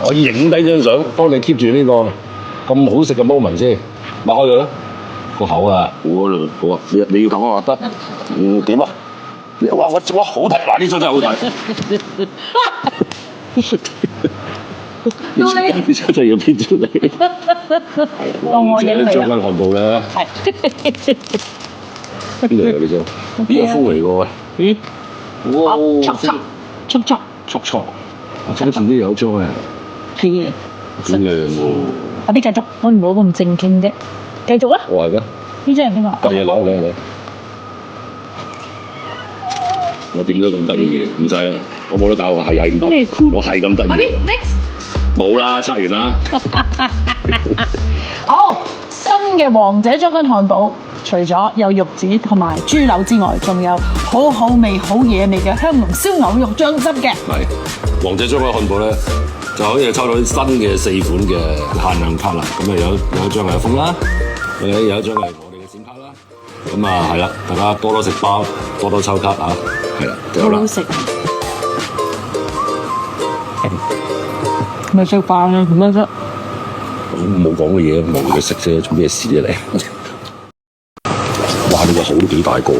我影低張相，幫你 keep 住呢個咁好食嘅 moment 先，擘開佢啦，個口啊，好啊，你要咁啊得，點啊？哇好睇，嗱呢張真係好睇。呢張就要編出嚟。我影你將軍漢堡咧，係。邊度嚟嘅呢張？邊個風嚟嘅喂？咦？哇！速，我真係自己有張嘅。係。好靚喎！快啲繼續，我唔好咁正經啫。繼續啦。我係咩？呢張係邊個？嘢攞。我點都咁得意嘅，唔使啦，我冇得搞，我係咁得，我係咁得意。冇啦，測完啦。好，新嘅王者將軍漢堡，除咗有肉子同埋豬柳之外，仲有好好味、好野味嘅香濃燒牛肉醬汁嘅。係王者將軍漢堡咧，就可以抽到新嘅4款嘅限量卡啦。咁啊有一張係封啦，有一張係我哋嘅閃卡啦。咁啊係啦，大家多多食包，多多抽卡啊！係啦，就有啦。好食。咪食飯啊？點樣啫？冇講嘅嘢，冇佢食啫，做咩事啫你？哇！你個口都幾大個喎！